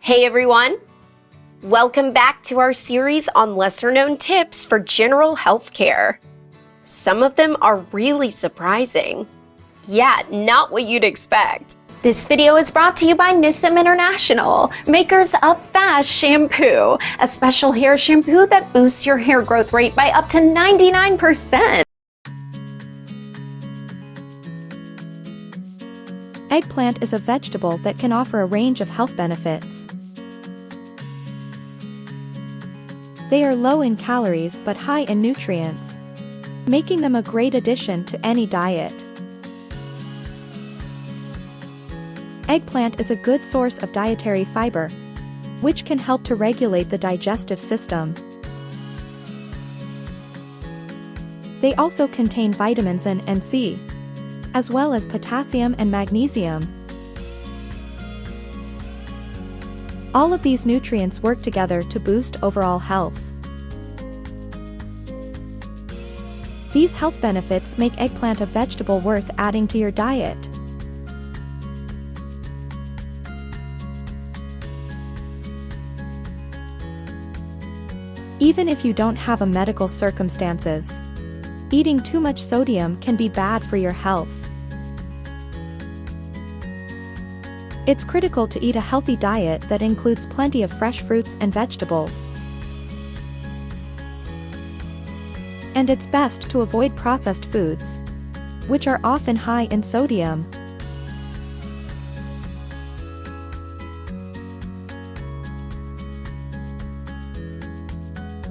Hey everyone! Welcome back to our series on lesser-known tips for general health care. Some of them are really surprising. Yeah, not what you'd expect. This video is brought to you by Nissim International, makers of F.A.S.T shampoo, a special hair shampoo that boosts your hair growth rate by up to 99%. Eggplant is a vegetable that can offer a range of health benefits. They are low in calories but high in nutrients, making them a great addition to any diet. Eggplant is a good source of dietary fiber, which can help to regulate the digestive system. They also contain vitamins N and C, as well as potassium and magnesium. All of these nutrients work together to boost overall health. These health benefits make eggplant a vegetable worth adding to your diet. Even if you don't have a medical circumstances, eating too much sodium can be bad for your health. It's critical to eat a healthy diet that includes plenty of fresh fruits and vegetables. And it's best to avoid processed foods, which are often high in sodium.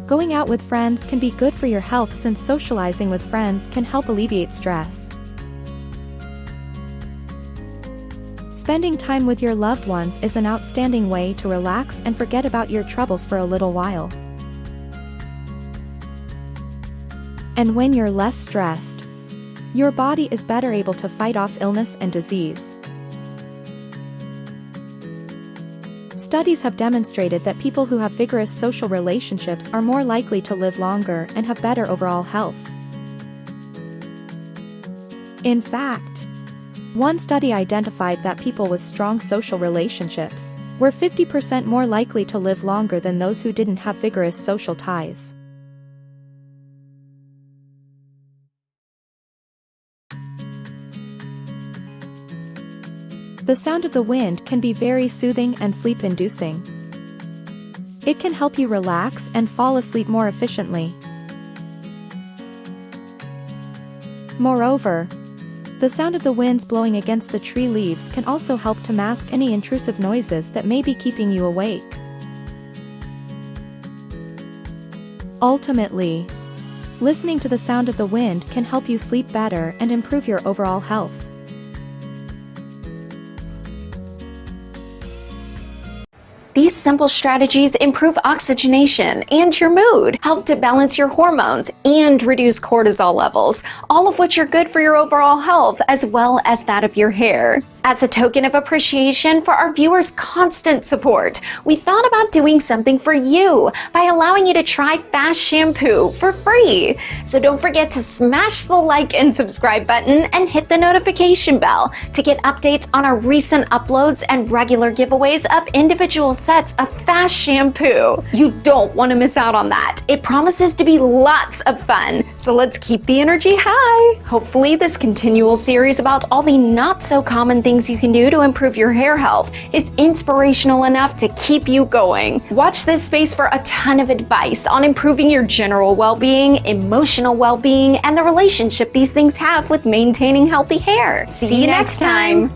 Going out with friends can be good for your health since socializing with friends can help alleviate stress. Spending time with your loved ones is an outstanding way to relax and forget about your troubles for a little while. And when you're less stressed, your body is better able to fight off illness and disease. Studies have demonstrated that people who have vigorous social relationships are more likely to live longer and have better overall health. In fact, one study identified that people with strong social relationships were 50% more likely to live longer than those who didn't have vigorous social ties. The sound of the wind can be very soothing and sleep-inducing. It can help you relax and fall asleep more efficiently. Moreover, the sound of the winds blowing against the tree leaves can also help to mask any intrusive noises that may be keeping you awake. Ultimately, listening to the sound of the wind can help you sleep better and improve your overall health. These simple strategies improve oxygenation and your mood, help to balance your hormones, and reduce cortisol levels, all of which are good for your overall health as well as that of your hair. As a token of appreciation for our viewers' constant support, we thought about doing something for you by allowing you to try F.A.S.T shampoo for free. So don't forget to smash the like and subscribe button and hit the notification bell to get updates on our recent uploads and regular giveaways of individual sets of F.A.S.T shampoo. You don't want to miss out on that. It promises to be lots of fun. So let's keep the energy high. Hopefully this continual series about all the not so common things you can do to improve your hair health is inspirational enough to keep you going. Watch this space for a ton of advice on improving your general well-being, emotional well-being, and the relationship these things have with maintaining healthy hair. See you next time.